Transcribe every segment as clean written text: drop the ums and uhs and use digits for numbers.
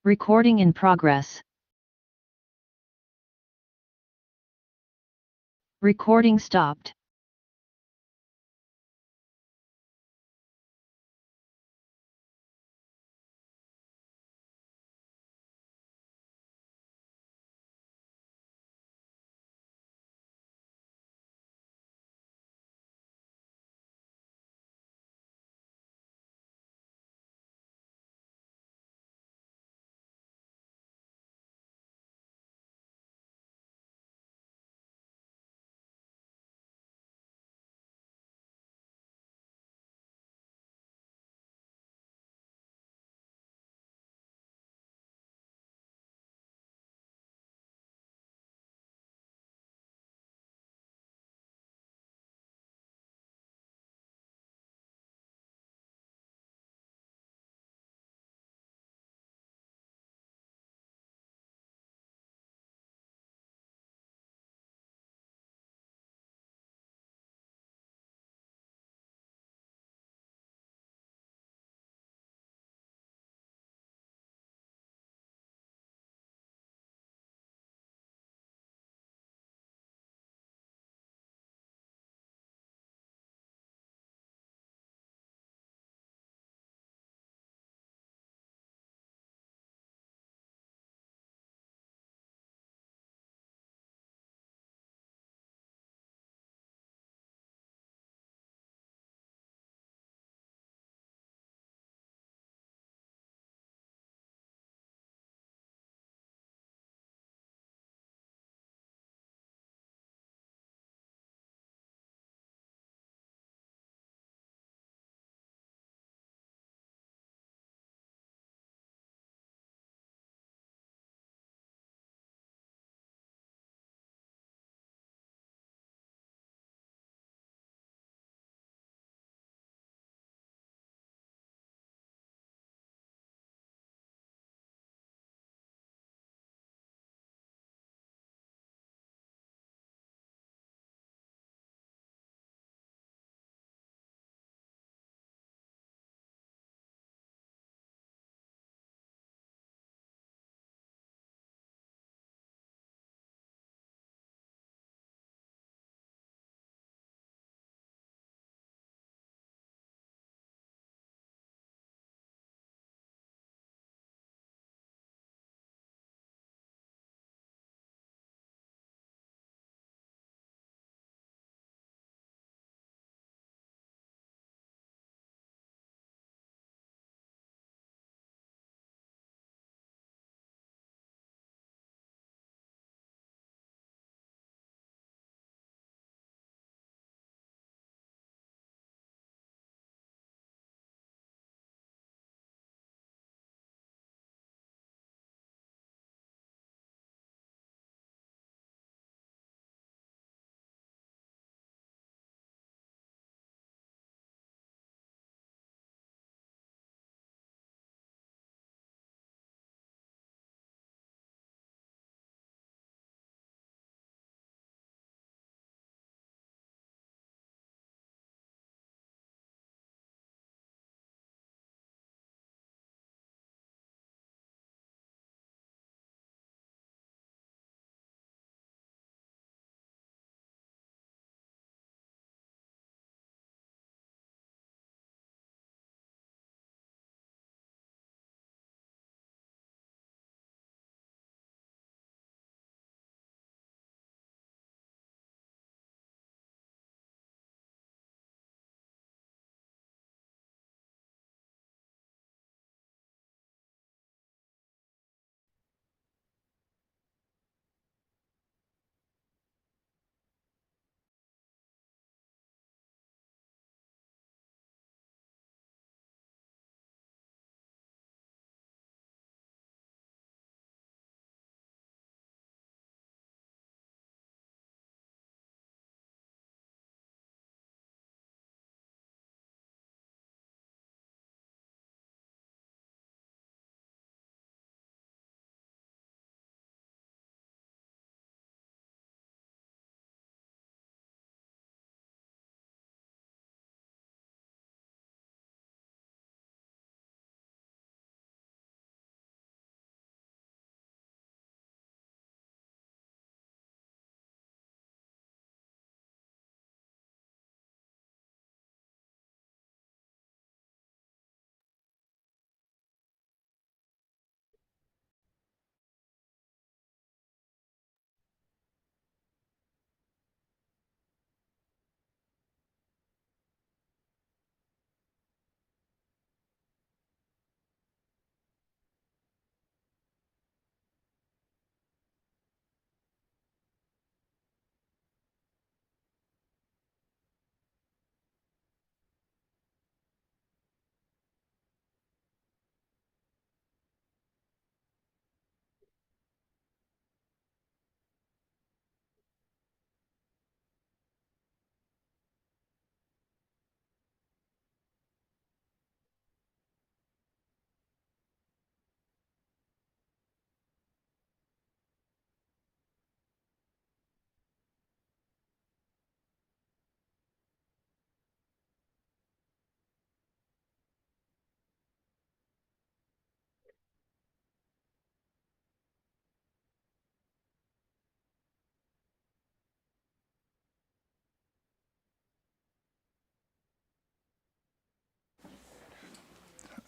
Recording in progress. Recording stopped.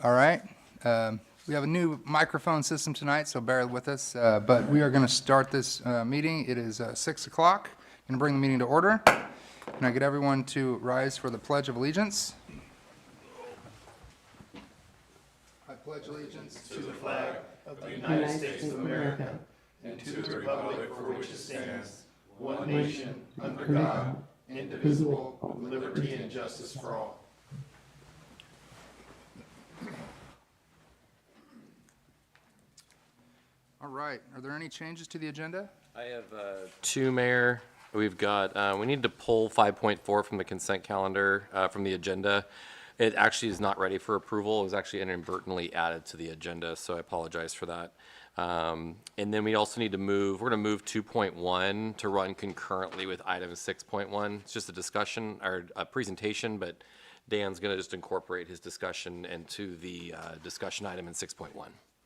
All right. We have a new microphone system tonight, so bear with us. But we are going to start this meeting. It is 6 o'clock. Going to bring the meeting to order. Can I get everyone to rise for the Pledge of Allegiance? I pledge allegiance to the flag United States of America, and to the republic for which it stands, one nation, under God, indivisible, with liberty and justice for all. All right. Are there any changes to the agenda? I have two, Mayor. We've got, we need to pull 5.4 from the consent calendar, from the agenda. It actually is not ready for approval. It was actually inadvertently added to the agenda, so I apologize for that. And then we also need to move, we're going to move 2.1 to run concurrently with item 6.1. It's just a discussion or a presentation, but Dan's going to just incorporate his discussion into the discussion item in 6.1.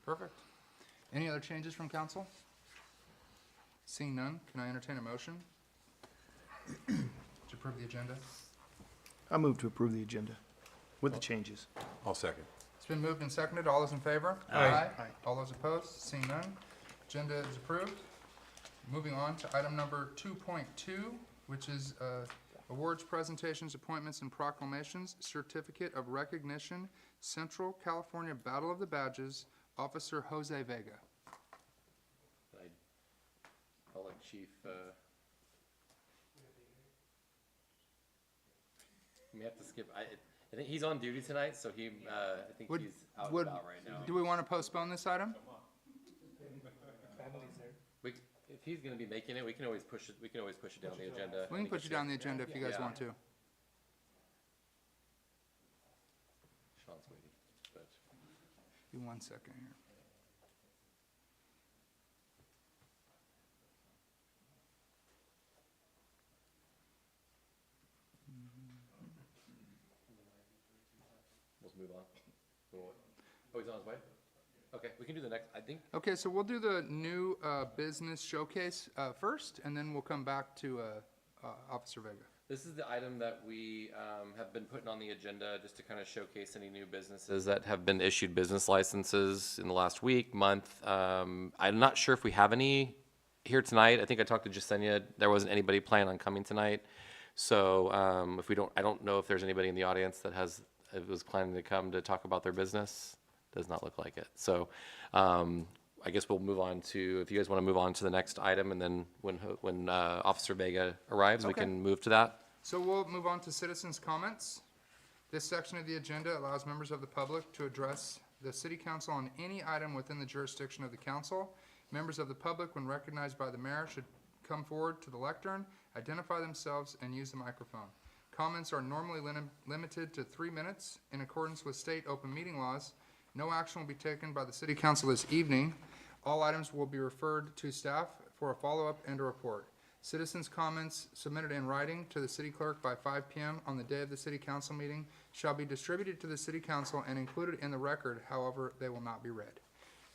Perfect. Any other changes from council? Seeing none, can I entertain a motion to approve the agenda? I move to approve the agenda with the changes. I'll second. It's been moved and seconded. All those in favor? Aye. All those opposed? Seeing none, agenda is approved. Moving on to item number 2.2, which is awards, presentations, appointments, and proclamations. Certificate of Recognition, Central California Battle of the Badges, Officer Jose Vega. I'll let Chief, we have to skip, I think he's on duty tonight, so he, I think Would- he's out and would- about right now. Do we want to postpone this item? If he's gonna be making it, we can always push it down the agenda. We can put you down the agenda if you guys Yeah. want to. Sean's waiting, but. Give me 1 second here. Let's move on. Oh, he's on his way? Okay, we can do the next, I think, Okay, so we'll do the new business showcase first, and then we'll come back to Officer Vega. this is the item that we have been putting on the agenda just to kind of showcase any new businesses that have been issued business licenses in the last week, month. I'm not sure if we have any here tonight. I think I talked to Jasenia. There wasn't anybody planning on coming tonight. So if we don't, I don't know if there's anybody in the audience that was planning to come to talk about their business. Does not look like it. So I guess we'll move on to, if you guys want to move on to the next item, and then when Officer Vega arrives, we Okay. can move to that. So we'll move on to citizens' comments. This section of the agenda allows members of the public to address the city council on any item within the jurisdiction of the council. Members of the public, when recognized by the mayor, should come forward to the lectern, identify themselves, and use the microphone. Comments are normally limited to 3 minutes in accordance with state open meeting laws. No action will be taken by the city council this evening. All items will be referred to staff for a follow-up and a report. Citizens' comments submitted in writing to the city clerk by 5 p.m. on the day of the city council meeting shall be distributed to the city council and included in the record. However, they will not be read.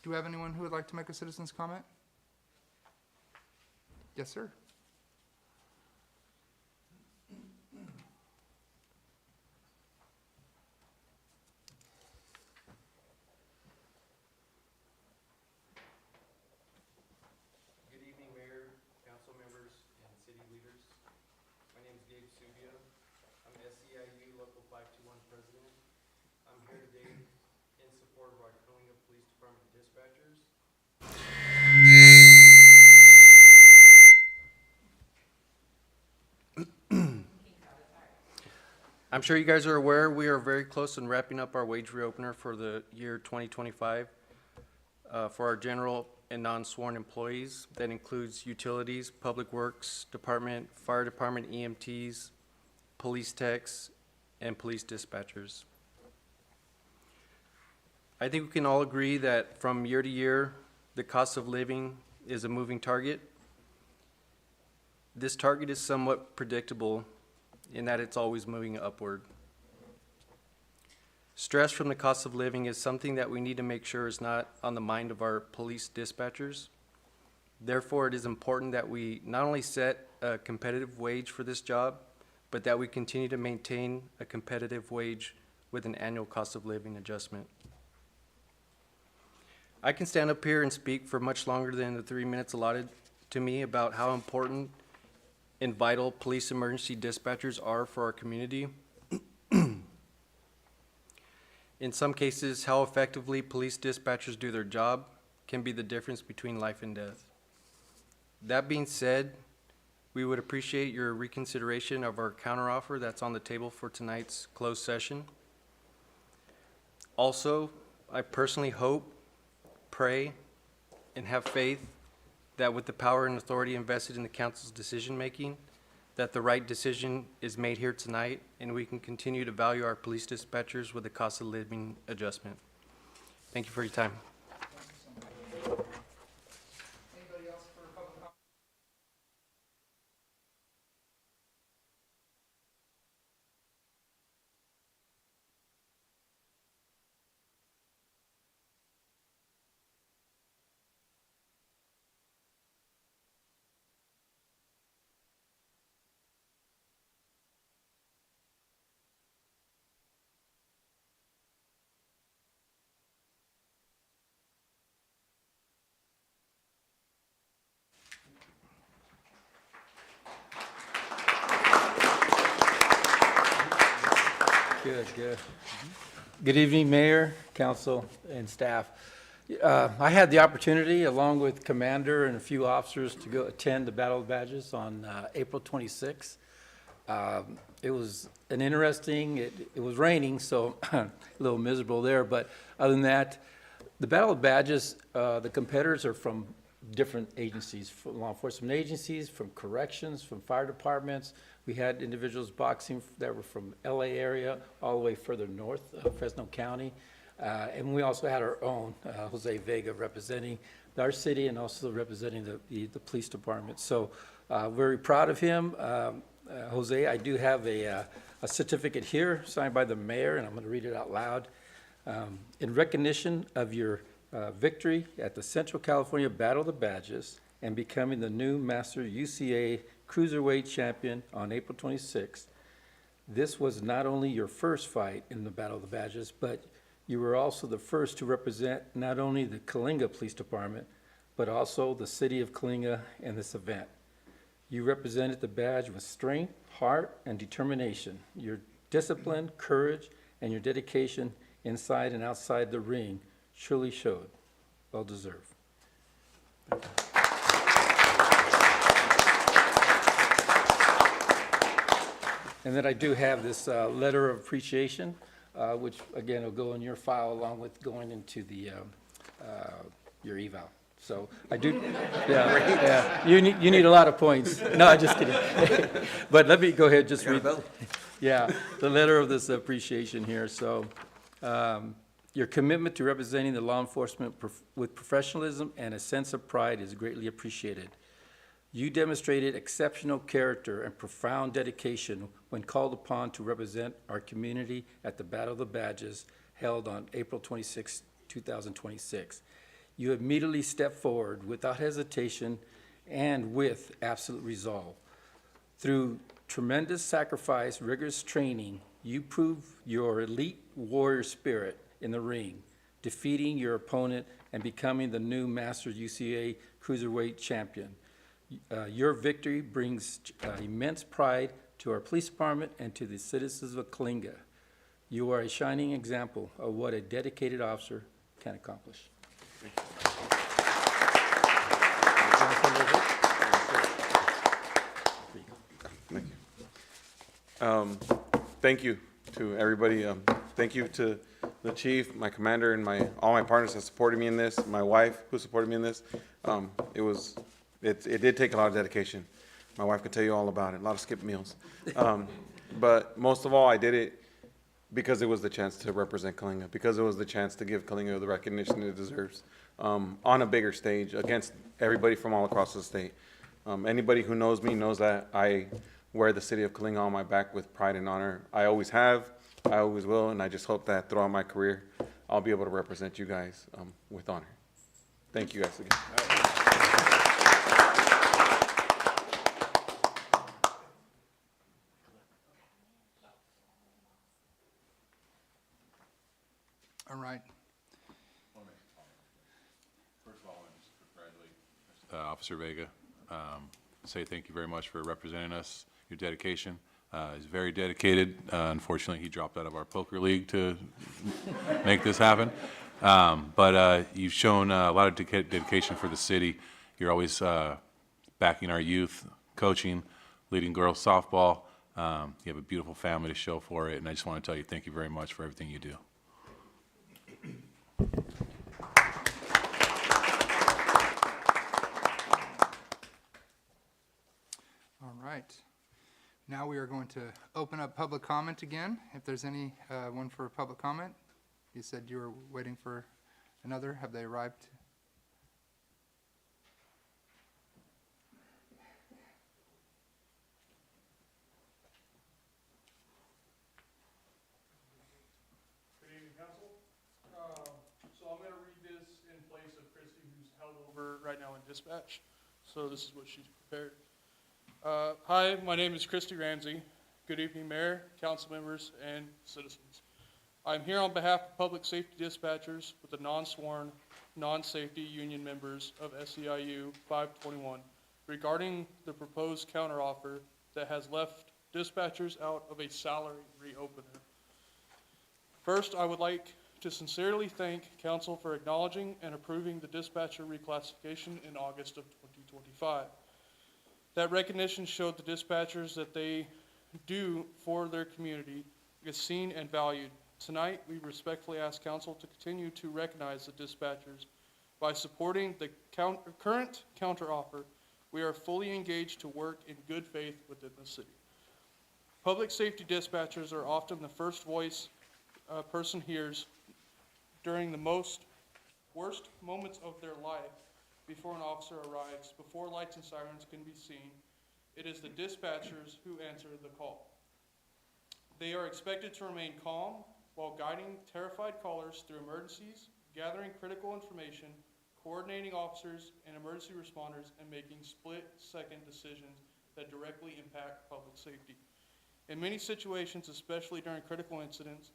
Do we have anyone who would like to make a citizen's comment? Yes, sir. Good evening, Mayor, council members, and city leaders. My name is Gabe Subia. I'm SEIU Local 521 President. I'm here today in support of our Coalinga Police Department dispatchers. I'm sure you guys are aware, we are very close in wrapping up our wage reopener for the year 2025 for our general and non-sworn employees. That includes utilities, public works department, fire department, EMTs, police techs, and police dispatchers. I think we can all agree that from year to year, the cost of living is a moving target. This target is somewhat predictable in that it's always moving upward. Stress from the cost of living is something that we need to make sure is not on the mind of our police dispatchers. Therefore, it is important that we not only set a competitive wage for this job, but that we continue to maintain a competitive wage with an annual cost of living adjustment. I can stand up here and speak for much longer than the 3 minutes allotted to me about how important and vital police emergency dispatchers are for our community. In some cases, how effectively police dispatchers do their job can be the difference between life and death. That being said, we would appreciate your reconsideration of our counteroffer that's on the table for tonight's closed session. Also, I personally hope, pray, and have faith that with the power and authority invested in the council's decision-making, that the right decision is made here tonight, and we can continue to value our police dispatchers with a cost of living adjustment. Thank you for your time. Anybody else for public comment? Good, good. Good evening, Mayor, council, and staff. I had the opportunity, along with Commander and a few officers, to go attend the Battle of Badges on April 26th. It was an interesting, it was raining, so a little miserable there, but other than that, the Battle of Badges, the competitors are from different agencies, from law enforcement agencies, from corrections, from fire departments. We had individuals boxing that were from LA area, all the way further north, Fresno County. And we also had our own, Jose Vega, representing our city and also representing the police department. So very proud of him. Jose, I do have a certificate here signed by the mayor, and I'm going to read it out loud. In recognition of your victory at the Central California Battle of the Badges and becoming the new Master UCA Cruiserweight Champion on April 26th, this was not only your first fight in the Battle of the Badges, but you were also the first to represent not only the Coalinga Police Department, but also the city of Coalinga in this event. You represented the badge with strength, heart, and determination. Your discipline, courage, and your dedication inside and outside the ring truly showed. Well deserved. And then I do have this letter of appreciation, which again will go in your file along with going into the your eval. So I do, yeah. You need a lot of points. No, I'm just kidding. But let me go ahead, just read. Yeah, the letter of this appreciation here. So your commitment to representing the law enforcement with professionalism and a sense of pride is greatly appreciated. You demonstrated exceptional character and profound dedication when called upon to represent our community at the Battle of the Badges held on April 26, 2026. You immediately stepped forward without hesitation and with absolute resolve. Through tremendous sacrifice, rigorous training, you proved your elite warrior spirit in the ring, defeating your opponent and becoming the new Master UCA Cruiserweight Champion. Your victory brings immense pride to our police department and to the citizens of Coalinga. You are a shining example of what a dedicated officer can accomplish. Thank you to everybody. Thank you to the chief, my commander, and all my partners that supported me in this, my wife who supported me in this. It did take a lot of dedication. My wife could tell you all about it, a lot of skipped meals. But most of all, I did it because it was the chance to represent Coalinga, because it was the chance to give Coalinga the recognition it deserves on a bigger stage against everybody from all across the state. Anybody who knows me knows that I wear the city of Coalinga on my back with pride and honor. I always have, I always will, and I just hope that throughout my career, I'll be able to represent you guys with honor. Thank you guys again. All right. Officer Vega. Say thank you very much for representing us, your dedication. He's very dedicated. Unfortunately, he dropped out of our poker league to make this happen. But you've shown a lot of dedication for the city. You're always backing our youth, coaching, leading girls softball. You have a beautiful family to show for it, and I just want to tell you thank you very much for everything you do. All right. Now we are going to open up public comment again. If there's any one for public comment, you said you were waiting for another. Have they arrived? Good evening, council. So I'm going to read this in place of Christy, who's held over right now in dispatch. So this is what she's prepared. Hi, my name is Christy Ramsey. Good evening, Mayor, council members, and citizens. I'm here on behalf of public safety dispatchers with the non-sworn, non-safety union members of SEIU 521 regarding the proposed counteroffer that has left dispatchers out of a salary reopener. First, I would like to sincerely thank council for acknowledging and approving the dispatcher reclassification in August of 2025. That recognition showed the dispatchers that they do for their community is seen and valued. Tonight, we respectfully ask council to continue to recognize the dispatchers by supporting the current counteroffer. We are fully engaged to work in good faith within the city. Public safety dispatchers are often the first voice a person hears during the worst moments of their life. Before an officer arrives, before lights and sirens can be seen, it is the dispatchers who answer the call. They are expected to remain calm while guiding terrified callers through emergencies, gathering critical information, coordinating officers and emergency responders, and making split-second decisions that directly impact public safety. In many situations, especially during critical incidents,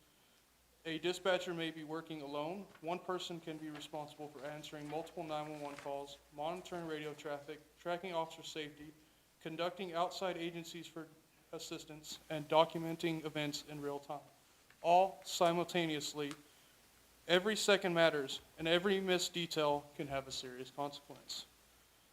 a dispatcher may be working alone. One person can be responsible for answering multiple 911 calls, monitoring radio traffic, tracking officer safety, conducting outside agencies for assistance, and documenting events in real time. All simultaneously. Every second matters, and every missed detail can have a serious consequence.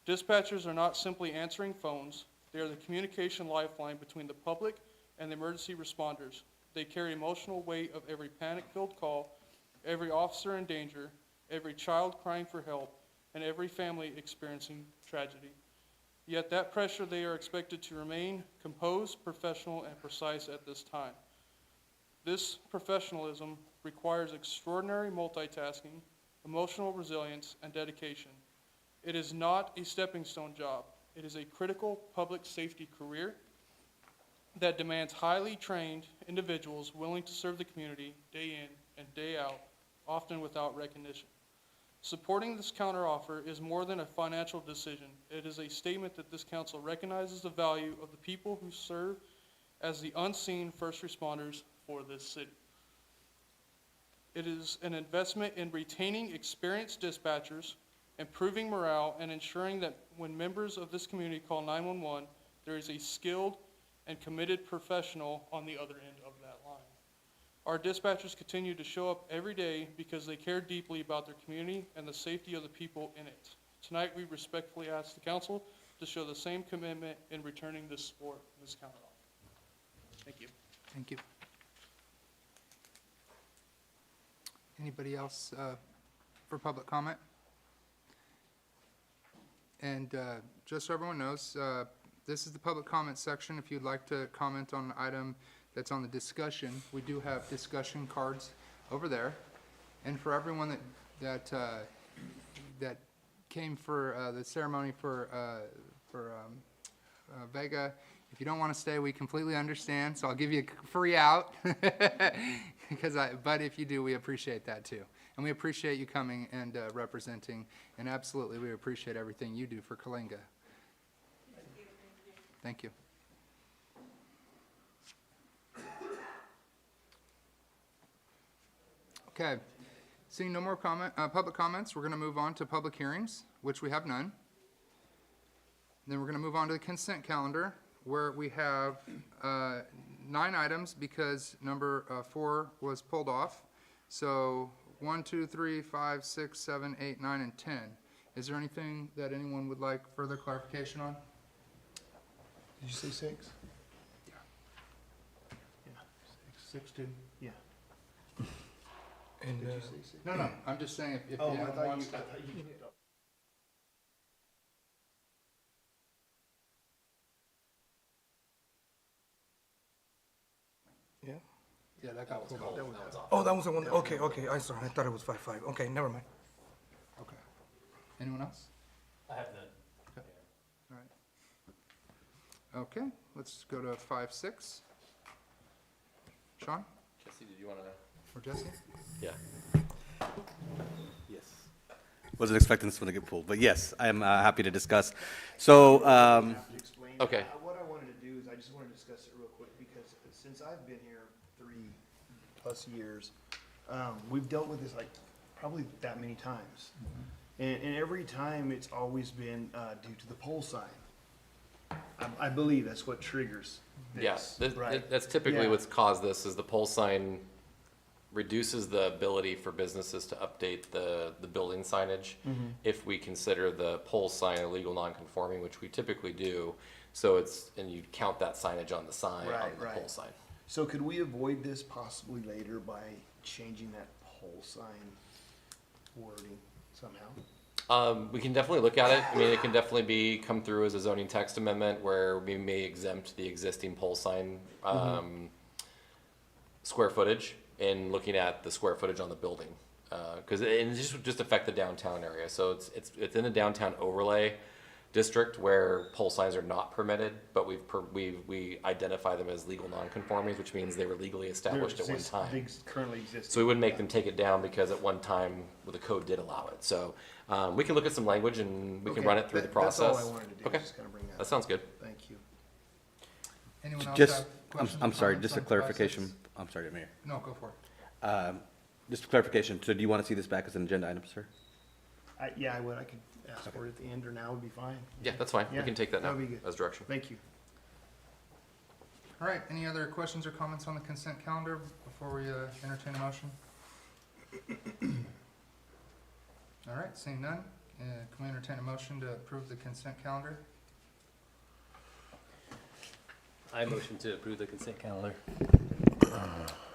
Dispatchers are not simply answering phones. They are the communication lifeline between the public and the emergency responders. They carry emotional weight of every panic-filled call, every officer in danger, every child crying for help, and every family experiencing tragedy. Yet that pressure, they are expected to remain composed, professional, and precise at this time. This professionalism requires extraordinary multitasking, emotional resilience, and dedication. It is not a stepping stone job. It is a critical public safety career that demands highly trained individuals willing to serve the community day in and day out, often without recognition. Supporting this counteroffer is more than a financial decision. It is a statement that this council recognizes the value of the people who serve as the unseen first responders for this city. It is an investment in retaining experienced dispatchers, improving morale, and ensuring that when members of this community call 911, there is a skilled and committed professional on the other end of that line. Our dispatchers continue to show up every day because they care deeply about their community and the safety of the people in it. Tonight, we respectfully ask the council to show the same commitment in returning this support and this counteroffer. Thank you. Thank you. Anybody else for public comment? And just so everyone knows, this is the public comment section. If you'd like to comment on an item that's on the discussion, we do have discussion cards over there. And for everyone that came for the ceremony for Vega, if you don't want to stay, we completely understand. So I'll give you a free out. But if you do, we appreciate that too. And we appreciate you coming and representing. And absolutely, we appreciate everything you do for Coalinga. Thank you. Okay, seeing no more public comments, we're going to move on to public hearings, which we have none. Then we're going to move on to the consent calendar, where we have 9 items because number 4 was pulled off. So 1, 2, 3, 5, 6, 7, 8, 9, and 10. Is there anything that anyone would like further clarification on? Did you say 6? Yeah. Yeah, 6, 2, yeah. And, Did you say 6? no, I'm just saying if Oh, I anyone thought wants you, to. I thought you. Yeah? Yeah, that got pulled off. Oh, that was the one, okay, I saw, I thought it was 5-5, okay, never mind. Okay. Anyone else? I have none. All right. Okay, let's go to 5, 6. Sean Jesse, did you want to? or Jesse? Yeah. Yes. Wasn't expecting this one to get pulled, but yes, I am happy to discuss. So, Okay. What I wanted to do is I just wanted to discuss it real quick because since I've been here 3+ years, we've dealt with this like probably that many times. And every time it's always been due to the pole sign. I believe that's what triggers Yes, this. Right. that's typically Yeah. what's caused this, is the pole sign reduces the ability for businesses to update the building signage if we consider the pole sign illegal non-conforming, which we typically do. So it's, and you count that signage on the sign, on Right, the right. pole sign. So could we avoid this possibly later by changing that pole sign wording somehow? We can definitely look at it. I mean, it can definitely come through as a zoning text amendment where we may exempt the existing pole sign, square footage and looking at the square footage on the building. Cause it just affect the downtown area. So it's in the downtown overlay district where pole signs are not permitted, but we identify them as legal non-conforming, which means they were legally established at one time. They currently exist. So we wouldn't make them take it down because at one time the code did allow it. So we can look at some language and we can Okay, run it through the process. That's all I wanted to do, Okay, just kind of bring that that up. sounds good. Thank you. Anyone else just, have questions I'm or sorry, comments just a on 5, clarification. 6? I'm sorry, Mayor. No, go for it. Just a clarification. So do you want to see this back as an agenda item, sir? Yeah, I would, I could ask for it at the end or now would be fine. Yeah, that's fine. We Yeah, can take that now that'd be good. as direction. Thank you. All right, any other questions or comments on the consent calendar before we entertain a motion? All right, seeing none, can we entertain a motion to approve the consent calendar? I motion to approve the consent calendar.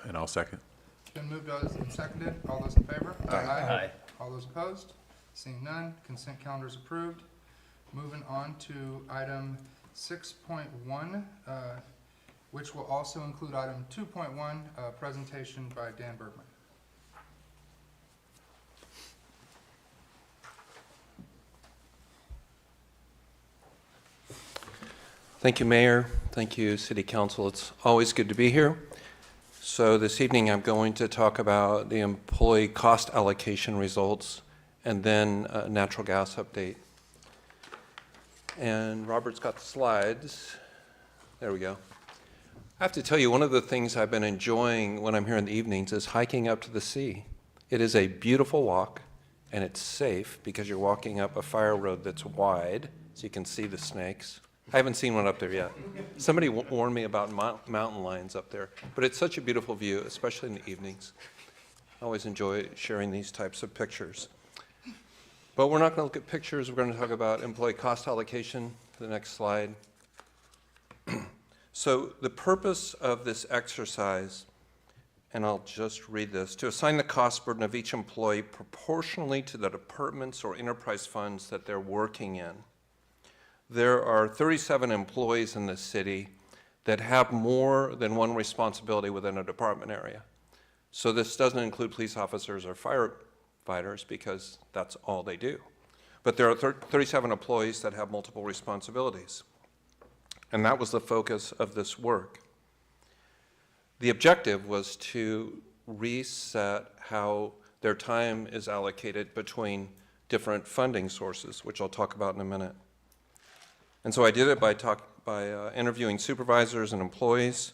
And I'll second. It's been moved and seconded. All those in favor? Aye. All those opposed? Seeing none, consent calendar is approved. Moving on to item 6.1, which will also include item 2.1, presentation by Dan Bergman. Thank you, Mayor. Thank you, City Council. It's always good to be here. So this evening, I'm going to talk about the employee cost allocation results and then a natural gas update. And Robert's got the slides. There we go. I have to tell you, one of the things I've been enjoying when I'm here in the evenings is hiking up to the sea. It is a beautiful walk, and it's safe because you're walking up a fire road that's wide, so you can see the snakes. I haven't seen one up there yet. Somebody warned me about mountain lions up there, but it's such a beautiful view, especially in the evenings. I always enjoy sharing these types of pictures. But we're not going to look at pictures. We're going to talk about employee cost allocation. The next slide. So the purpose of this exercise, and I'll just read this, to assign the cost burden of each employee proportionally to the departments or enterprise funds that they're working in. There are 37 employees in this city that have more than one responsibility within a department area. So this doesn't include police officers or firefighters because that's all they do. But there are 37 employees that have multiple responsibilities. And that was the focus of this work. The objective was to reset how their time is allocated between different funding sources, which I'll talk about in a minute. And so I did it by interviewing supervisors and employees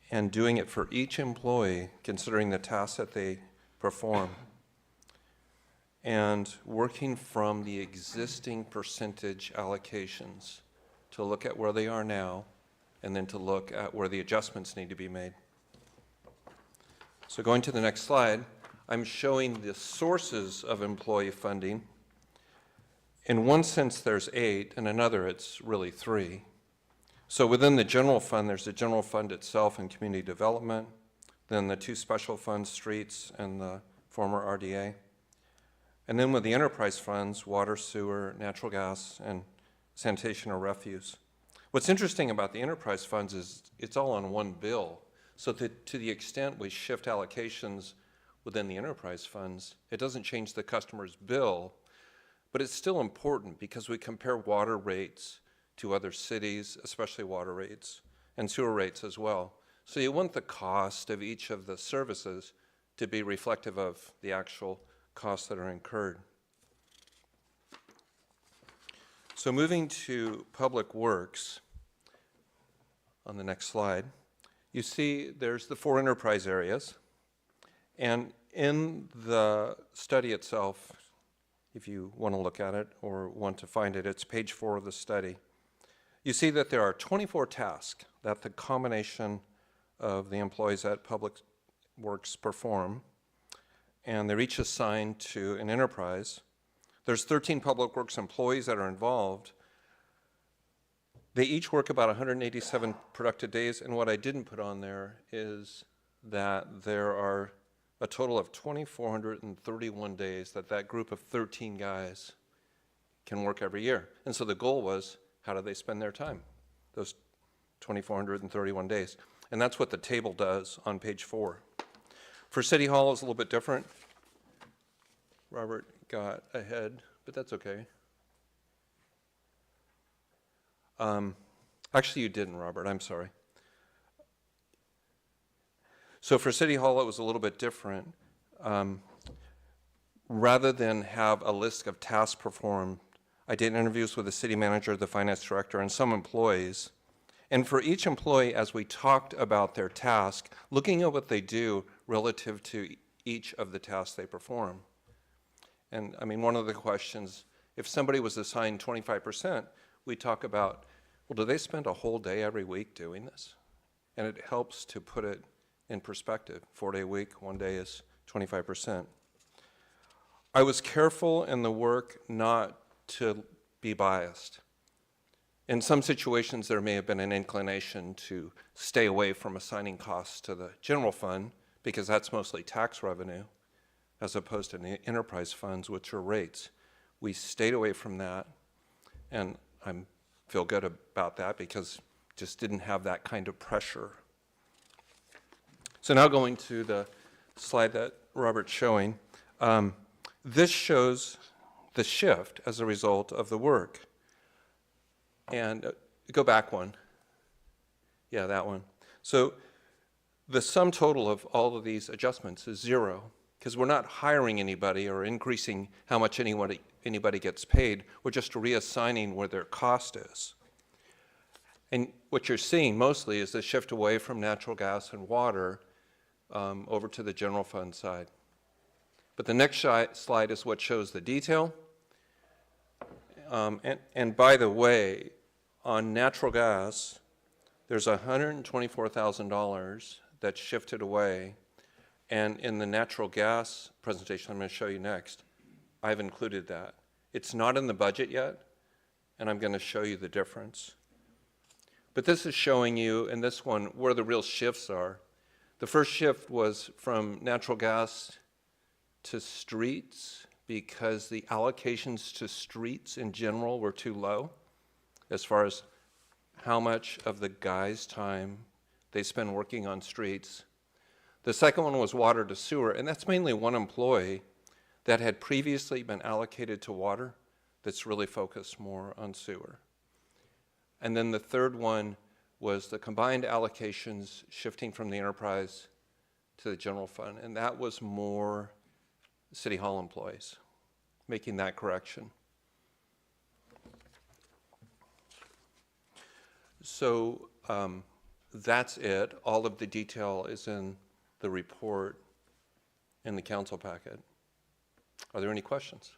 and doing it for each employee, considering the tasks that they perform. and working from the existing percentage allocations to look at where they are now and then to look at where the adjustments need to be made. So going to the next slide, I'm showing the sources of employee funding. In one sense, there's 8, in another, it's really 3. So within the general fund, there's the general fund itself and community development, then the 2 special funds, streets and the former RDA. And then with the enterprise funds, water, sewer, natural gas, and sanitation or refuse. What's interesting about the enterprise funds is it's all on one bill. So that to the extent we shift allocations within the enterprise funds, it doesn't change the customer's bill, but it's still important because we compare water rates to other cities, especially water rates, and sewer rates as well. So you want the cost of each of the services to be reflective of the actual costs that are incurred. So moving to Public Works, on the next slide, you see there's the 4 enterprise areas. And in the study itself, if you want to look at it or want to find it, it's page 4 of the study. You see that there are 24 tasks that the combination of the employees at Public Works perform, and they're each assigned to an enterprise. There's 13 Public Works employees that are involved. They each work about 187 productive days, and what I didn't put on there is that there are a total of 2,431 days that that group of 13 guys can work every year. And so the goal was, how do they spend their time, those 2,431 days? And that's what the table does on page 4. For City Hall, it's a little bit different. Robert got ahead, but that's okay. Actually, you didn't, Robert. I'm sorry. So for City Hall, it was a little bit different. Rather than have a list of tasks performed, I did interviews with the city manager, the finance director, and some employees. And for each employee, as we talked about their task, looking at what they do relative to each of the tasks they perform. And I mean, one of the questions, if somebody was assigned 25%, we talk about, well, do they spend a whole day every week doing this? And it helps to put it in perspective. 4-day week, 1 day is 25%. I was careful in the work not to be biased. In some situations, there may have been an inclination to stay away from assigning costs to the general fund because that's mostly tax revenue, as opposed to the enterprise funds, which are rates. We stayed away from that, and I feel good about that because just didn't have that kind of pressure. So now going to the slide that Robert's showing, this shows the shift as a result of the work. And go back one. Yeah, that one. So the sum total of all of these adjustments is 0, because we're not hiring anybody or increasing how much anybody gets paid. We're just reassigning where their cost is. And what you're seeing mostly is the shift away from natural gas and water over to the general fund side. But the next slide is what shows the detail. And by the way, on natural gas, there's $124,000 that's shifted away. And in the natural gas presentation I'm going to show you next, I've included that. It's not in the budget yet, and I'm going to show you the difference. But this is showing you, in this one, where the real shifts are. The first shift was from natural gas to streets because the allocations to streets in general were too low as far as how much of the guys' time they spend working on streets. The second one was water to sewer, and that's mainly one employee that had previously been allocated to water that's really focused more on sewer. And then the third one was the combined allocations shifting from the enterprise to the general fund, and that was more City Hall employees, making that correction. So that's it. All of the detail is in the report in the council packet. Are there any questions?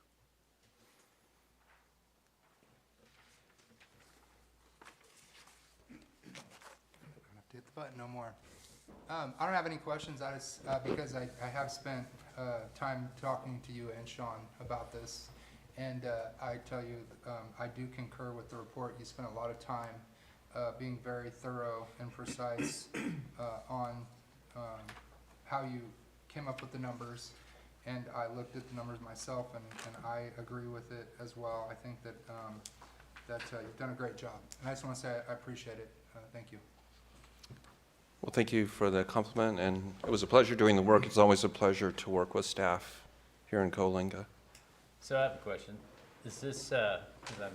Hit the button, no more. I don't have any questions. I just, because I have spent time talking to you and Sean about this. And I tell you, I do concur with the report. You spent a lot of time being very thorough and precise on how you came up with the numbers. And I looked at the numbers myself, and I agree with it as well. I think that you've done a great job. And I just want to say I appreciate it. Thank you. Well, thank you for the compliment, and it was a pleasure doing the work. It's always a pleasure to work with staff here in Coalinga. So I have a question. Is this, because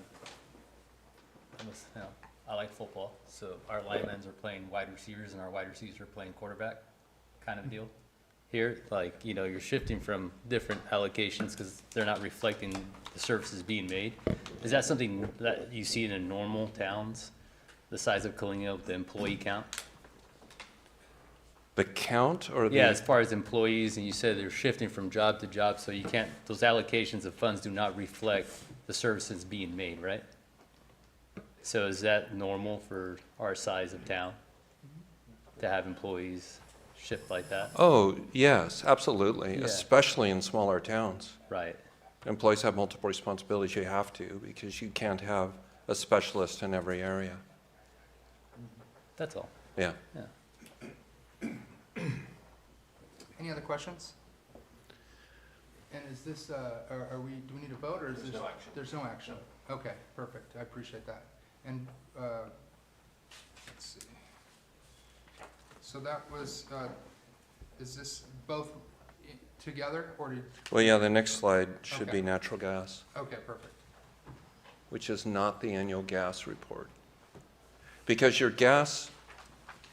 I like football, so our linemen are playing wide receivers and our wide receivers are playing quarterback kind of deal? Here, like, you know, you're shifting from different allocations because they're not reflecting the services being made. Is that something that you see in normal towns, the size of Coalinga, the employee count? The count or the? Yeah, as far as employees, and you said they're shifting from job to job, so you can't, those allocations of funds do not reflect the services being made, right? So is that normal for our size of town to have employees shift like that? Oh, yes, absolutely, Yeah. especially in smaller towns. Right. Employees have multiple responsibilities. You have to, because you can't have a specialist in every area. That's all. Yeah. Yeah. Any other questions? And is this, do we need a vote, or is this? There's no action. Okay, perfect, I appreciate that. And, let's see. So that was, is this both together, or did? Well, yeah, the next slide should be Okay. natural gas, Okay, perfect. which is not the annual gas report. Because your gas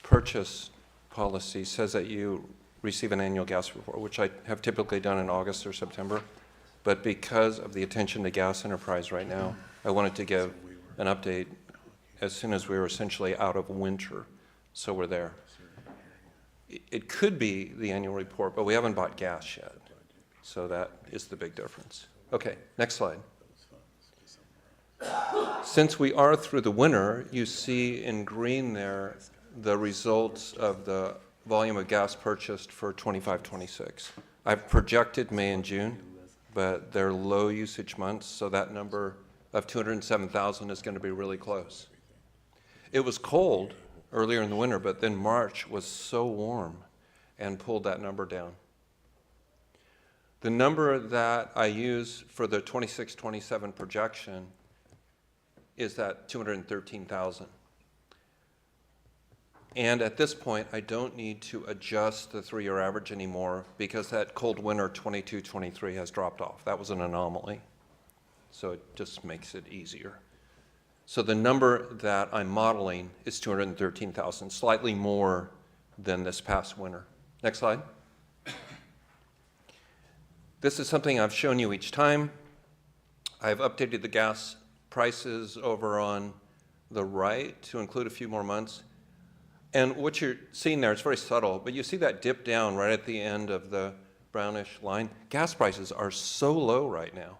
purchase policy says that you receive an annual gas report, which I have typically done in August or September. But because of the attention to gas enterprise right now, I wanted to give an update as soon as we were essentially out of winter, so we're there. It could be the annual report, but we haven't bought gas yet, so that is the big difference. Okay, next slide. Since we are through the winter, you see in green there the results of the volume of gas purchased for 25-26. I've projected May and June, but they're low usage months, so that number of 207,000 is going to be really close. It was cold earlier in the winter, but then March was so warm and pulled that number down. The number that I use for the 26-27 projection is that 213,000. And at this point, I don't need to adjust the 3-year average anymore because that cold winter 22-23 has dropped off. That was an anomaly. So it just makes it easier. So the number that I'm modeling is 213,000, slightly more than this past winter. Next slide. This is something I've shown you each time. I've updated the gas prices over on the right to include a few more months. And what you're seeing there, it's very subtle, but you see that dip down right at the end of the brownish line. Gas prices are so low right now.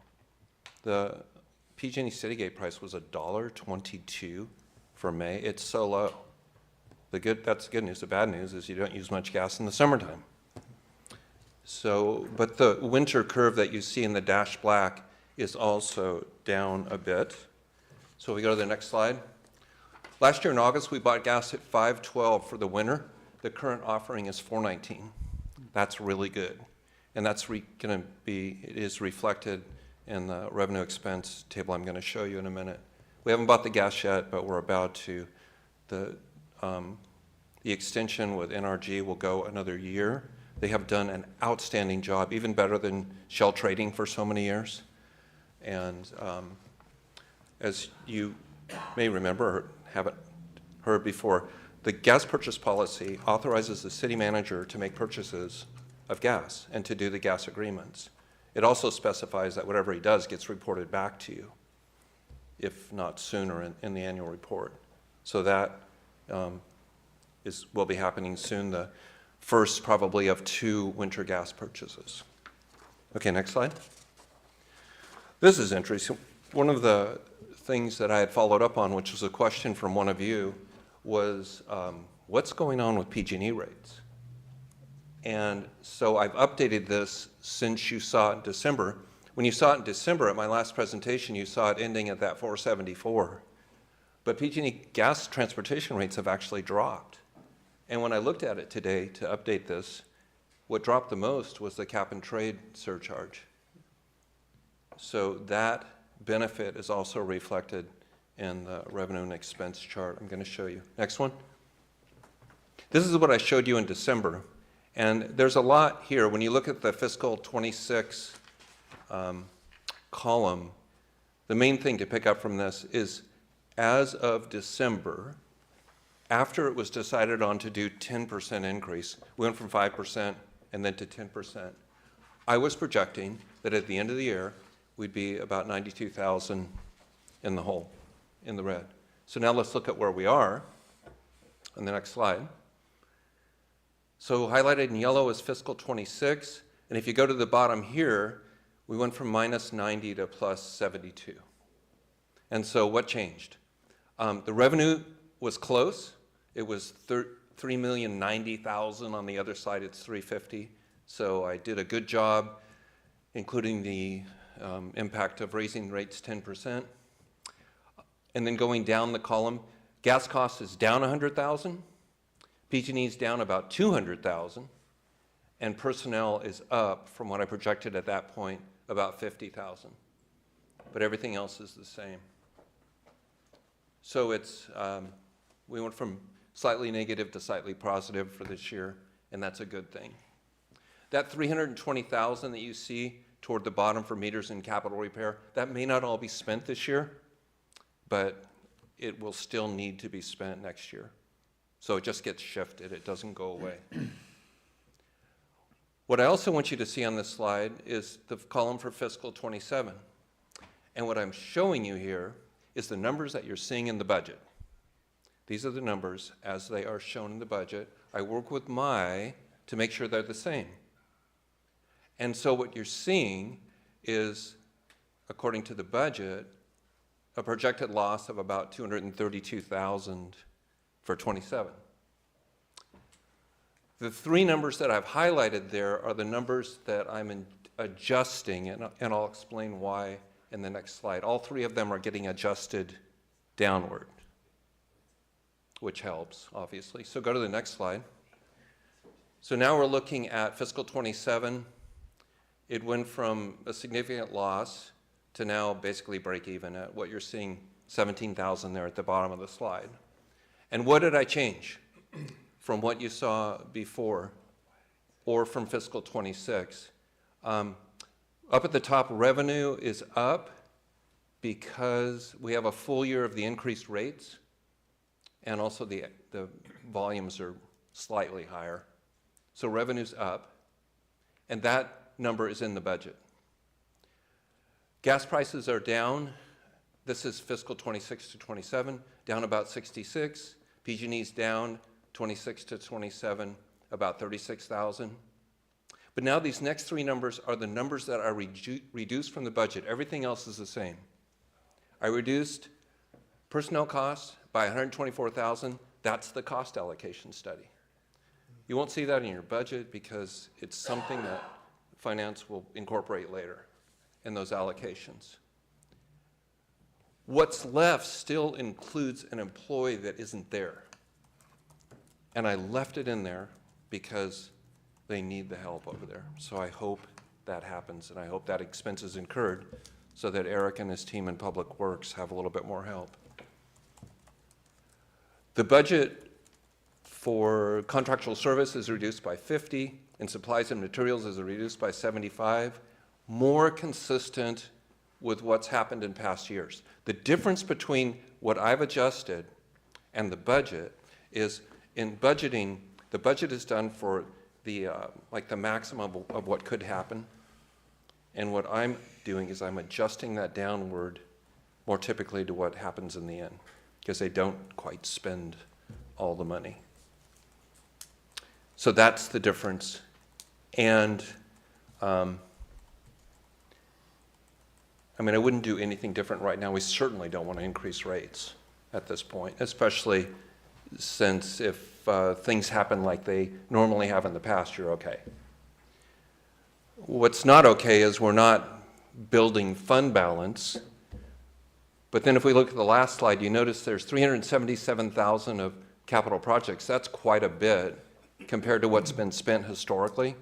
The PG&E Citygate price was $1.22 for May. It's so low. That's the good news. The bad news is you don't use much gas in the summertime. So, but the winter curve that you see in the dashed black is also down a bit. So we go to the next slide. Last year in August, we bought gas at $5.12 for the winter. The current offering is $4.19. That's really good. And that's it is reflected in the revenue expense table I'm going to show you in a minute. We haven't bought the gas yet, but we're about to. The extension with NRG will go another year. They have done an outstanding job, even better than Shell Trading for so many years. And as you may remember, or haven't heard before, the gas purchase policy authorizes the city manager to make purchases of gas and to do the gas agreements. It also specifies that whatever he does gets reported back to you, if not sooner in the annual report. So that will be happening soon, the first probably of 2 winter gas purchases. Okay, next slide. This is interesting. One of the things that I had followed up on, which was a question from one of you, was what's going on with PG&E rates? And so I've updated this since you saw it in December. When you saw it in December at my last presentation, you saw it ending at that 474. But PG&E gas transportation rates have actually dropped. And when I looked at it today to update this, what dropped the most was the cap and trade surcharge. So that benefit is also reflected in the revenue and expense chart I'm going to show you. Next one. This is what I showed you in December. And there's a lot here. When you look at the fiscal 26 column, the main thing to pick up from this is as of December, after it was decided on to do 10% increase, we went from 5% and then to 10%. I was projecting that at the end of the year, we'd be about 92,000 in the hole, in the red. So now let's look at where we are on the next slide. So highlighted in yellow is fiscal 26, and if you go to the bottom here, we went from minus 90 to plus 72. And so what changed? The revenue was close. It was 3,090,000. On the other side, it's 350. So I did a good job, including the impact of raising rates 10%. And then going down the column, gas cost is down 100,000. PG&E is down about 200,000. And personnel is up from what I projected at that point, about 50,000. But everything else is the same. So it's, we went from slightly negative to slightly positive for this year, and that's a good thing. That 320,000 that you see toward the bottom for meters and capital repair, that may not all be spent this year, but it will still need to be spent next year. So it just gets shifted, it doesn't go away. What I also want you to see on this slide is the column for fiscal 27. And what I'm showing you here is the numbers that you're seeing in the budget. These are the numbers as they are shown in the budget. I work with to make sure they're the same. And so what you're seeing is, according to the budget, a projected loss of about 232,000 for 27. The three numbers that I've highlighted there are the numbers that I'm adjusting, and I'll explain why in the next slide. All three of them are getting adjusted downward, which helps, obviously. So go to the next slide. So now we're looking at fiscal 27. It went from a significant loss to now basically break even at what you're seeing, 17,000 there at the bottom of the slide. And what did I change from what you saw before or from fiscal 26? Up at the top, revenue is up because we have a full year of the increased rates, and also the volumes are slightly higher. So revenue's up, and that number is in the budget. Gas prices are down. This is fiscal 26 to 27, down about 66. PG&E's down 26 to 27, about 36,000. But now these next three numbers are the numbers that are reduced from the budget. Everything else is the same. I reduced personnel costs by 124,000. That's the cost allocation study. You won't see that in your budget because it's something that finance will incorporate later in those allocations. What's left still includes an employee that isn't there. And I left it in there because they need the help over there. So I hope that happens, and I hope that expense is incurred so that Eric and his team in Public Works have a little bit more help. The budget for contractual service is reduced by 50, and supplies and materials is reduced by 75, more consistent with what's happened in past years. The difference between what I've adjusted and the budget is in budgeting, the budget is done for the maximum of what could happen. And what I'm doing is I'm adjusting that downward more typically to what happens in the end, because they don't quite spend all the money. So that's the difference. I mean, I wouldn't do anything different right now. We certainly don't want to increase rates at this point, especially since if things happen like they normally have in the past, you're okay. What's not okay is we're not building fund balance. But then if we look at the last slide, you notice there's 377,000 of capital projects. That's quite a bit compared to what's been spent historically.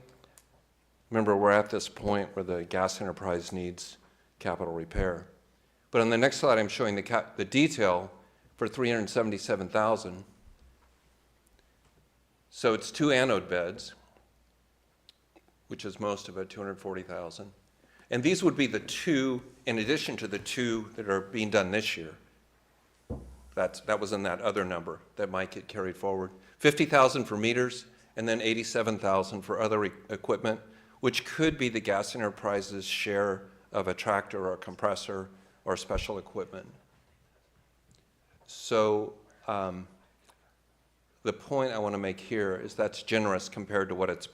Remember, we're at this point where the gas enterprise needs capital repair. But on the next slide, I'm showing the detail for 377,000. So it's 2 anode beds, which is most of it, 240,000. And these would be the 2, in addition to the 2 that are being done this year. That was in that other number that might get carried forward. 50,000 for meters, and then 87,000 for other equipment, which could be the gas enterprise's share of a tractor or a compressor or special equipment. So the point I want to make here is that's generous compared to what it's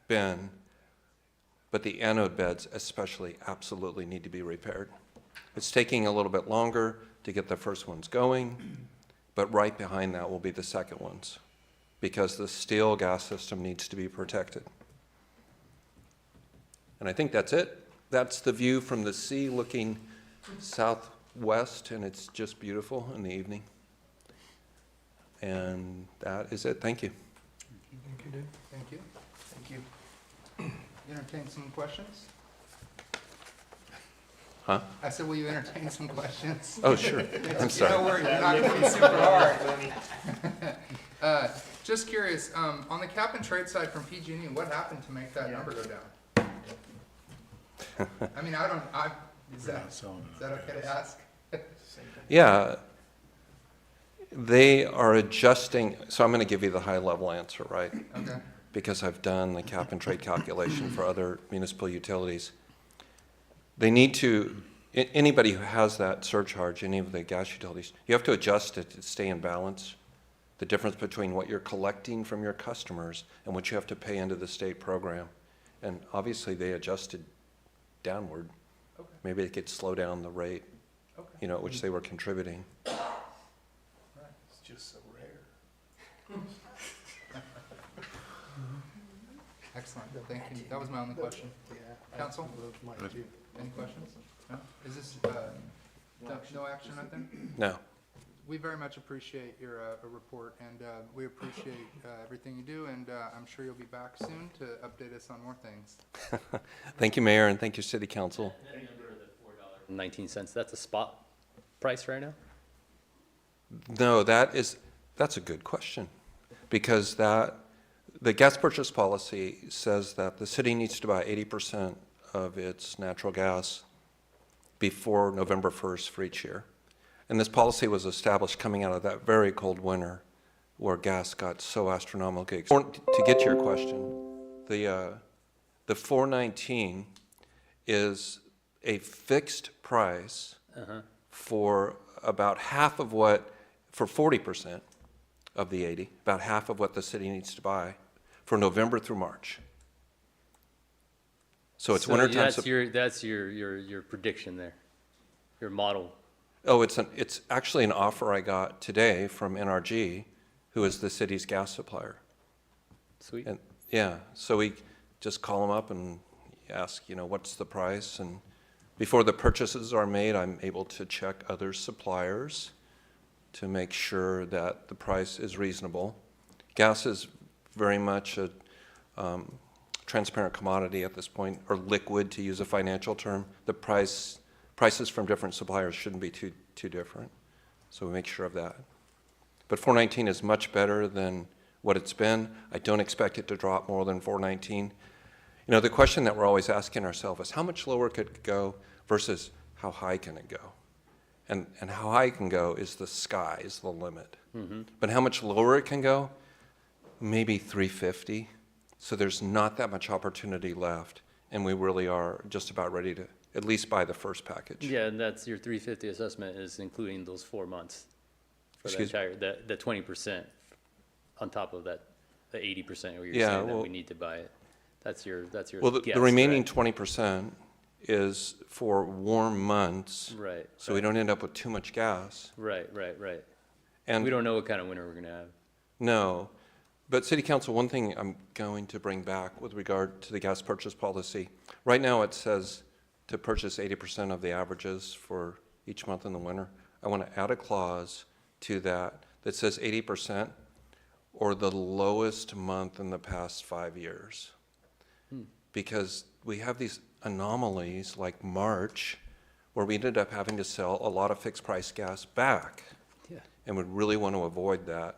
been, but the anode beds especially absolutely need to be repaired. It's taking a little bit longer to get the first ones going, but right behind that will be the second ones, because the steel gas system needs to be protected. And I think that's it. That's the view from the sea looking southwest, and it's just beautiful in the evening. And that is it. Thank you. Thank you, Dave. Thank you. Thank you. Entertain some questions? Huh? I said, will you entertain some questions? Oh, sure. I'm sorry. Don't worry, you're not going to be super hard. Just curious, on the cap and trade side from PG&E, what happened to make that number go down? I mean, is that okay to ask? Yeah. They are adjusting, so I'm going to give you the high-level answer, right? Okay. Because I've done the cap and trade calculation for other municipal utilities. They need to, anybody who has that surcharge, any of the gas utilities, you have to adjust it to stay in balance. The difference between what you're collecting from your customers and what you have to pay into the state program. And obviously they adjusted downward. Okay. Maybe they could slow down the rate, Okay. at which they were contributing. It's just so rare. Excellent, thank you. That was my only question. Council, any questions? No? Is this, no action right there? No. We very much appreciate your report, and we appreciate everything you do, and I'm sure you'll be back soon to update us on more things. Thank you, Mayor, and thank you, City Council. That number of the $4.19, that's a spot price right now? No, that's a good question, because the gas purchase policy says that the city needs to buy 80% of its natural gas before November 1st for each year. And this policy was established coming out of that very cold winter where gas got so astronomically expensive. To get to your question, the $4.19 is a fixed price for about half of for 40% of the 80, about half of what the city needs to buy for November through March. So it's wintertime. That's your prediction there, your model. Oh, it's actually an offer I got today from NRG, who is the city's gas supplier. Sweet. And yeah, so we just call them up and ask, what's the price? And before the purchases are made, I'm able to check other suppliers to make sure that the price is reasonable. Gas is very much a transparent commodity at this point, or liquid, to use a financial term. The prices from different suppliers shouldn't be too different, so we make sure of that. But $4.19 is much better than what it's been. I don't expect it to drop more than $4.19. The question that we're always asking ourselves is how much lower could it go versus how high can it go? And how high it can go is the sky, is the limit. Mm-hmm. But how much lower it can go? Maybe $3.50. So there's not that much opportunity left, and we really are just about ready to at least buy the first package. Yeah, and that's your $3.50 assessment is including those 4 months for the entire, the 20% on top of that, the 80% where you're saying that we need to buy it. That's your Well, the guess, remaining right? 20% is for warm months. Right. So we don't end up with too much gas. Right. And We don't know what kind of winter we're gonna have. no, but City Council, one thing I'm going to bring back with regard to the gas purchase policy. Right now, it says to purchase 80% of the averages for each month in the winter. I want to add a clause to that that says 80% or the lowest month in the past 5 years. Because we have these anomalies like March, where we ended up having to sell a lot of fixed price gas back. Yeah. And would really want to avoid that.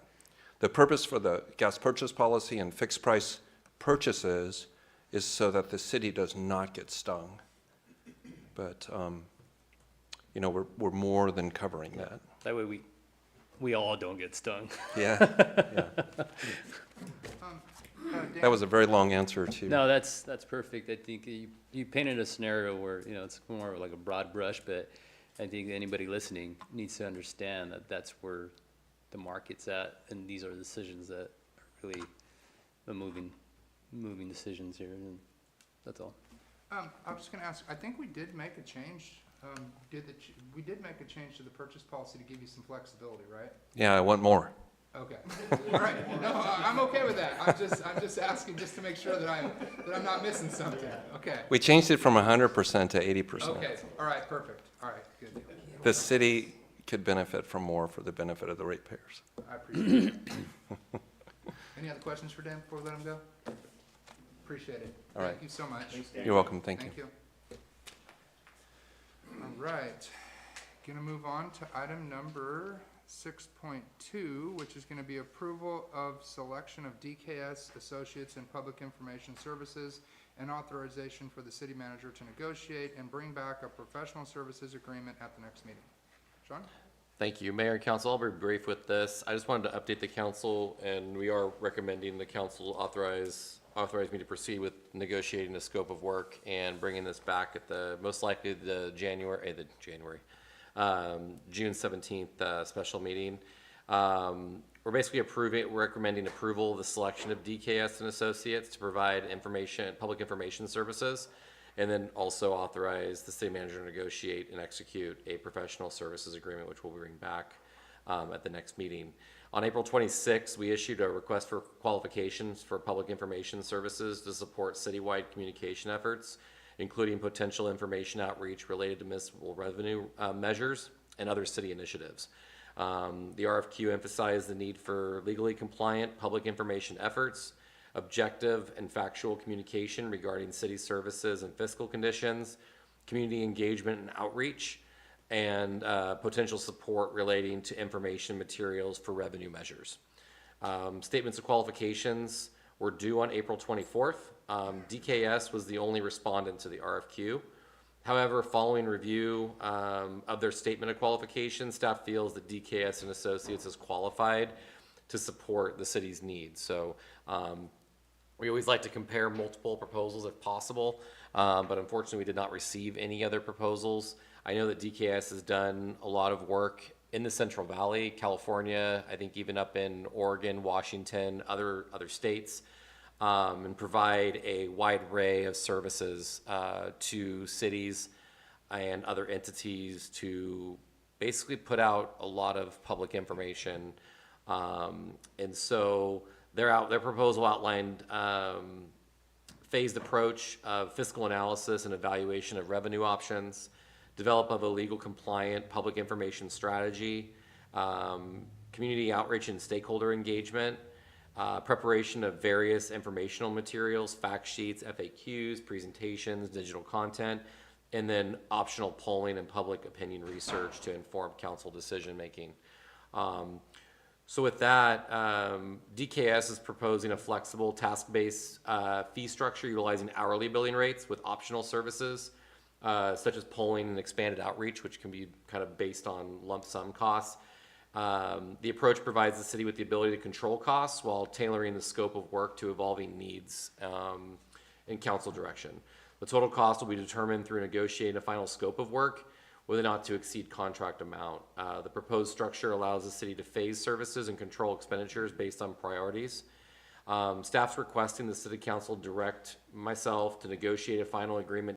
The purpose for the gas purchase policy and fixed price purchases is so that the city does not get stung. But, you know, we're more than covering that. That way we all don't get stung. Yeah. Dan, That was a very long answer to. No, that's perfect. I think you painted a scenario where, you know, it's more like a broad brush, but I think anybody listening needs to understand that that's where the market's at, and these are decisions that are really the moving decisions here, and that's all. I was just gonna ask, I think we did make a change, we did make a change to the purchase policy to give you some flexibility, right? Yeah, I want more. Okay, all right, no, I'm okay with that, I'm just asking just to make sure that I'm not missing something, okay. We changed it from 100% to 80%. Okay, all right, perfect, all right, good deal. The city could benefit from more for the benefit of the ratepayers. I appreciate it. Any other questions for Dan before we let him go? Appreciate it. All right. Thank you so much. You're welcome, thank you. Thank you. All right, gonna move on to item number 6.2, which is gonna be approval of selection of DKS Associates in Public Information Services and authorization for the city manager to negotiate and bring back a professional services agreement at the next meeting. Sean? Thank you, Mayor and Council. I'll be brief with this. I just wanted to update the council, and we are recommending the council authorize me to proceed with negotiating the scope of work and bringing this back at the, most likely the June 17th special meeting. We're basically recommending approval of the selection of DKS and Associates to provide public information services, and then also authorize the city manager to negotiate and execute a professional services agreement, which we'll bring back at the next meeting. On April 26th, we issued a request for qualifications for public information services to support citywide communication efforts, including potential information outreach related to municipal revenue measures and other city initiatives. The RFQ emphasized the need for legally compliant public information efforts, objective and factual communication regarding city services and fiscal conditions, community engagement and outreach, and potential support relating to information materials for revenue measures. Statements of qualifications were due on April 24th. DKS was the only respondent to the RFQ. However, following review of their statement of qualifications, staff feels that DKS and Associates is qualified to support the city's needs. So we always like to compare multiple proposals if possible, but unfortunately we did not receive any other proposals. I know that DKS has done a lot of work in the Central Valley, California, I think even up in Oregon, Washington, other states, and provide a wide array of services to cities and other entities to basically put out a lot of public information. And so their proposal outlined phased approach of fiscal analysis and evaluation of revenue options, develop of a legal compliant public information strategy, community outreach and stakeholder engagement, preparation of various informational materials, fact sheets, FAQs, presentations, digital content, and then optional polling and public opinion research to inform council decision making. So with that, DKS is proposing a flexible task-based fee structure utilizing hourly billing rates with optional services such as polling and expanded outreach, which can be kind of based on lump sum costs. The approach provides the city with the ability to control costs while tailoring the scope of work to evolving needs and council direction. The total cost will be determined through negotiating a final scope of work with a not to exceed contract amount. The proposed structure allows the city to phase services and control expenditures based on priorities. Staff's requesting the city council direct myself to negotiate a final agreement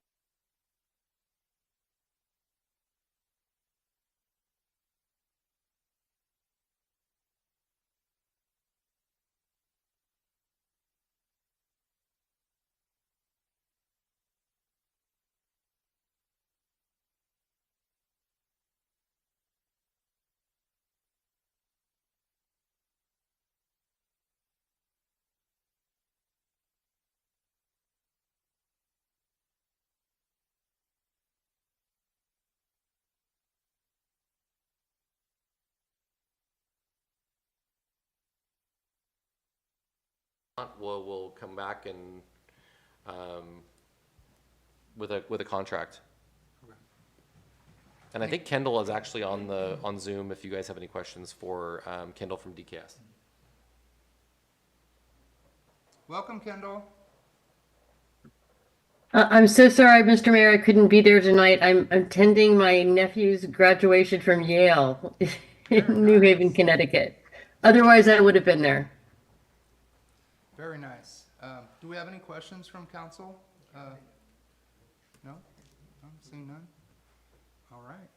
not, we'll come back and, with a contract. And I think Kendall is actually on Zoom if you guys have any questions for, Kendall from DKS. Welcome, Kendall. I'm so sorry, Mr. Mayor, I couldn't be there tonight. I'm attending my nephew's graduation from Yale in New Haven, Connecticut. Otherwise, I would have been there. Very nice. Do we have any questions from council? No? I'm seeing none? All right.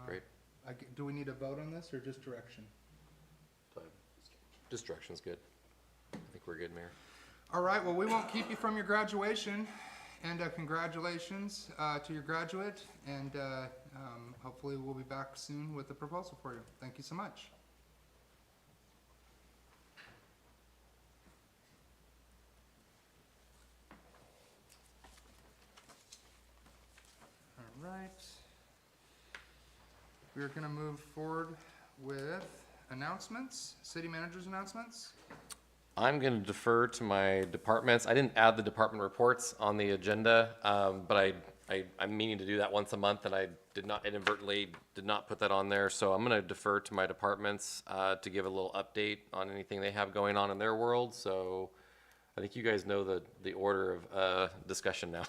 Great. Do we need a vote on this or just direction? Just direction's good. I think we're good, Mayor. All right, well, we won't keep you from your graduation, and congratulations to your graduate, and hopefully we'll be back soon with a proposal for you. Thank you so much. All right. We're going to move forward with announcements, city manager's announcements. I'm going to defer to my departments. I didn't add the department reports on the agenda, but I'm meaning to do that once a month, and I inadvertently did not put that on there. So I'm going to defer to my departments to give a little update on anything they have going on in their world. So I think you guys know the order of discussion now.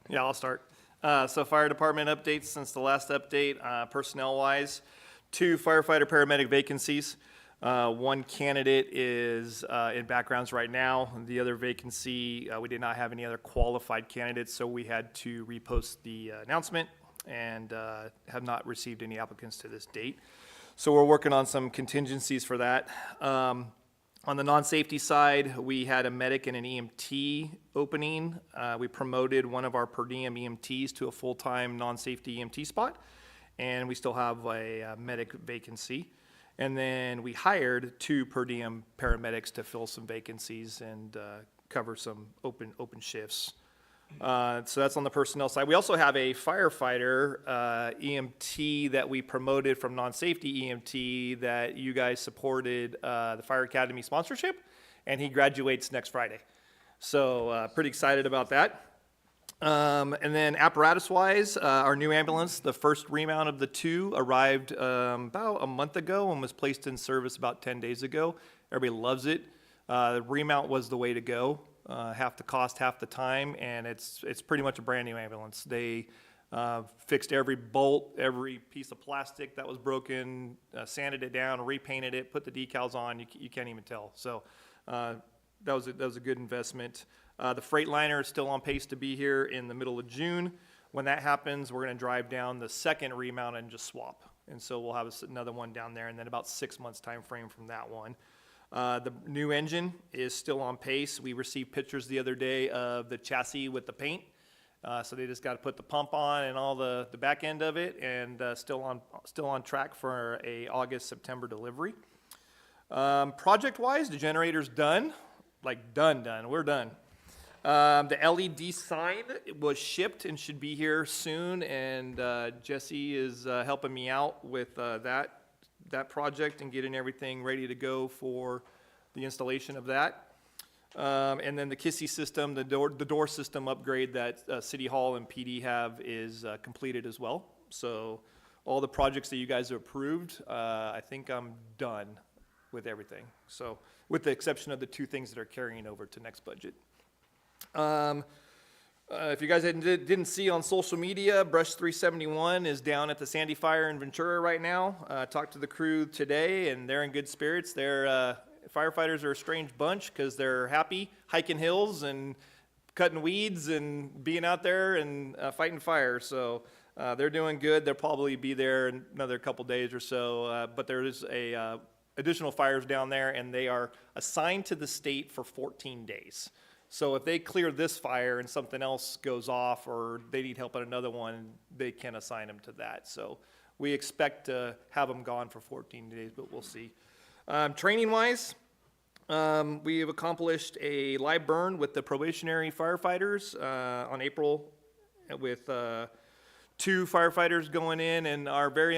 Yeah, I'll start. So fire department updates since the last update, personnel-wise, 2 firefighter paramedic vacancies. One candidate is in backgrounds right now. The other vacancy, we did not have any other qualified candidates, so we had to repost the announcement and have not received any applicants to this date. So we're working on some contingencies for that. On the non-safety side, we had a medic and an EMT opening. We promoted one of our per diem EMTs to a full-time non-safety EMT spot, and we still have a medic vacancy. And then we hired 2 per diem paramedics to fill some vacancies and cover some open shifts. So that's on the personnel side. We also have a firefighter EMT that we promoted from non-safety EMT that you guys supported the Fire Academy sponsorship, and he graduates next Friday. So pretty excited about that. And then apparatus-wise, our new ambulance, the first remount of the 2, arrived about a month ago and was placed in service about 10 days ago. Everybody loves it. The remount was the way to go. Half the cost, half the time, and it's pretty much a brand new ambulance. They fixed every bolt, every piece of plastic that was broken, sanded it down, repainted it, put the decals on. You can't even tell. So that was a good investment. The Freightliner is still on pace to be here in the middle of June. When that happens, we're going to drive down the second remount and just swap. And so we'll have another one down there, and then about 6 months time frame from that one. The new engine is still on pace. We received pictures the other day of the chassis with the paint. So they just got to put the pump on and all the back end of it, and still on track for a August, September delivery. Project-wise, the generator's done. Like done. We're done. The LED sign was shipped and should be here soon, and Jesse is helping me out with that project and getting everything ready to go for the installation of that. And then the Kissy system, the door system upgrade that City Hall and PD have is completed as well. So all the projects that you guys have approved, I think I'm done with everything. So with the exception of the 2 things that are carrying over to next budget. If you guys didn't see on social media, Brush 371 is down at the Sandy Fire in Ventura right now. Talked to the crew today, and they're in good spirits. Firefighters are a strange bunch because they're happy hiking hills and cutting weeds and being out there and fighting fire. So they're doing good. They'll probably be there in another couple days or so. But there is additional fires down there, and they are assigned to the state for 14 days. So if they clear this fire and something else goes off or they need help on another one, they can assign them to that. So we expect to have them gone for 14 days, but we'll see. Training-wise, we have accomplished a live burn with the probationary firefighters on April with 2 firefighters going in and our very own